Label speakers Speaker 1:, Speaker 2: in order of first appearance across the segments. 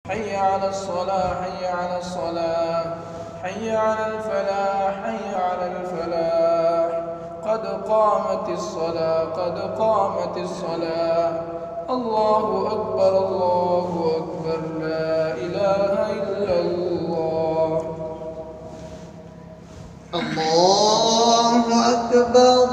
Speaker 1: حي على الصلاة حي على الصلاة حي على الفلاح حي على الفلاح قد قامت الصلاة قد قامت الصلاة الله أكبر الله أكبر لا إله إلا الله
Speaker 2: الله أكبر.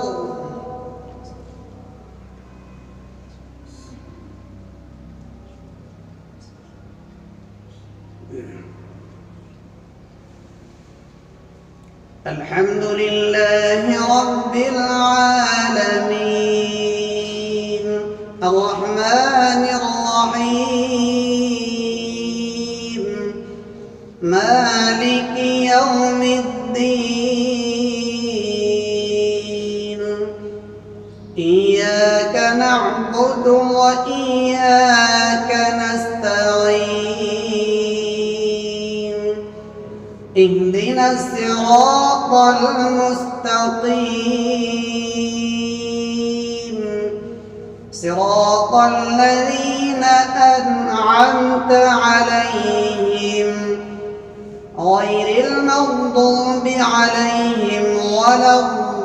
Speaker 2: الحمد لله رب العالمين الرحمن الرحيم مالك يوم الدين إياك نعبد وإياك نستعين اهدنا الصراط المستقيم صراط الذين أنعمت عليهم غير المغضوب عليهم ولا الضالين.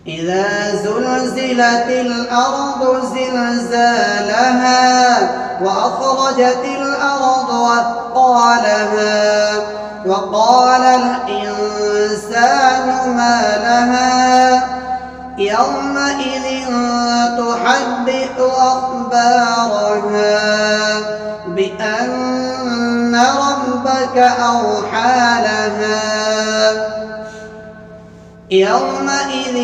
Speaker 2: إذا زلزلت الأرض زلزالها وأخرجت الأرض أثقالها وقال الإنسان ما لها يومئذ تحدث أخبارها بأن ربك أوحى لها يومئذ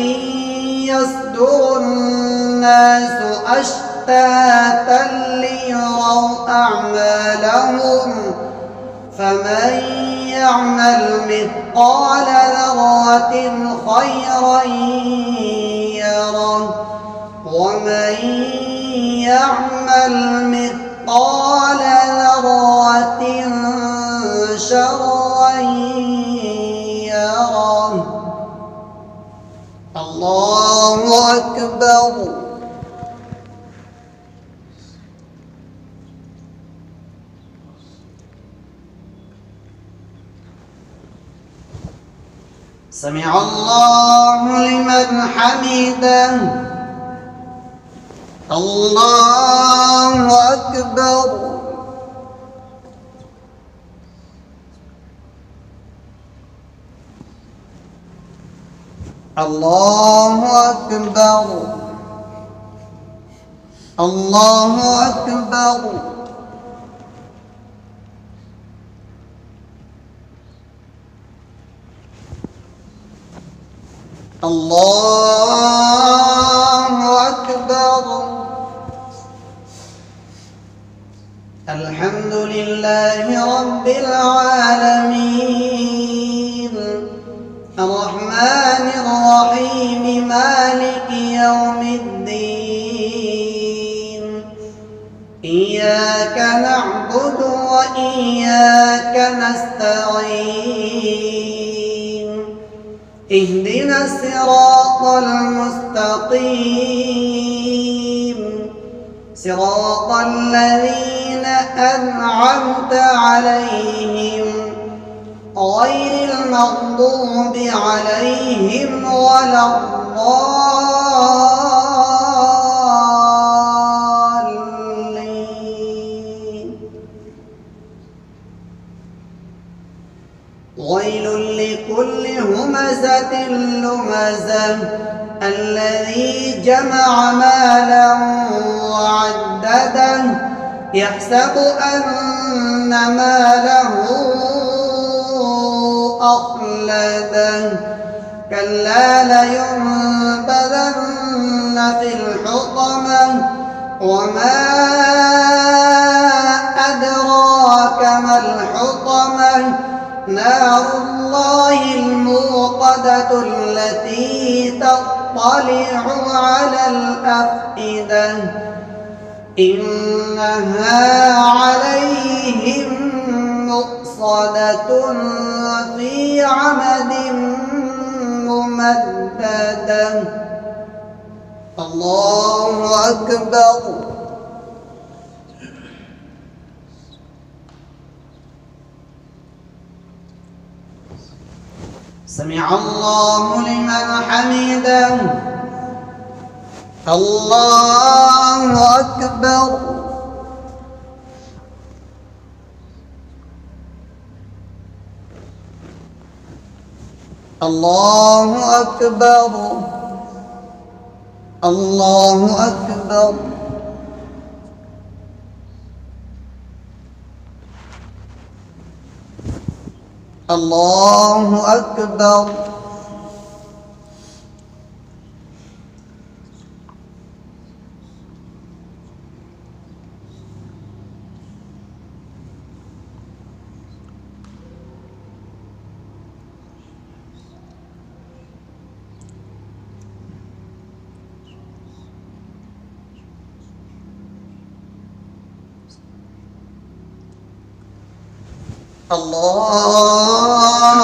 Speaker 2: يصدر الناس أشتاتا ليروا أعمالهم فمن يعمل مثقال ذرة خيرا يره ومن يعمل مثقال ذرة شرا يره. الله أكبر. سمع الله لمن حمده. الله أكبر. الله أكبر. الله أكبر. الله أكبر. الحمد لله رب العالمين الرحمن الرحيم مالك يوم الدين إياك نعبد وإياك نستعين اهدنا الصراط المستقيم صراط الذين أنعمت عليهم غير المغضوب عليهم ولا الضالين. ويل لكل همزة لمزة الذي جمع مالا وعدده يحسب أن ماله أخلده كلا لينبذن في الحطمة وما أدراك ما الحطمة نار الله الموقدة التي تطلع على الأفئدة إنها عليهم مؤصدة مؤصلة في عمد ممددة. الله أكبر. سمع الله لمن حمده. الله أكبر. الله أكبر. الله أكبر. الله أكبر.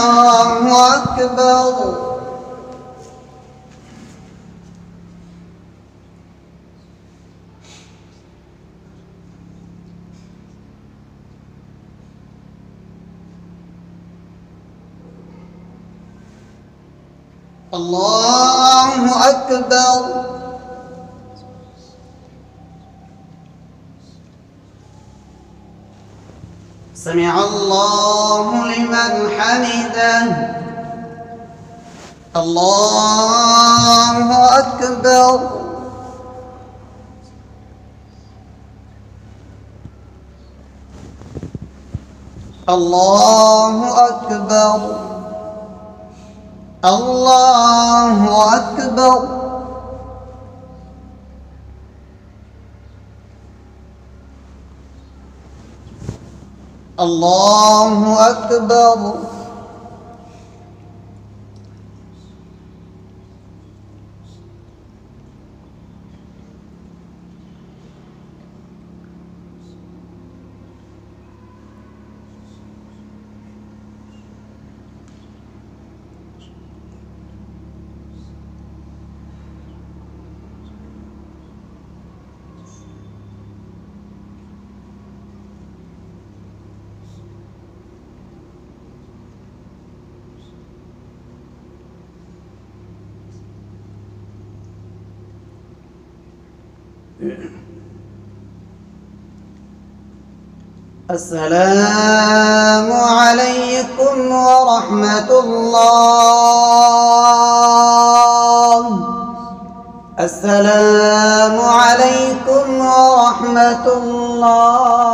Speaker 2: الله أكبر. الله أكبر. سمع الله لمن حمده. الله أكبر. الله أكبر. الله أكبر. الله أكبر. السلام عليكم ورحمة الله. السلام عليكم ورحمة الله.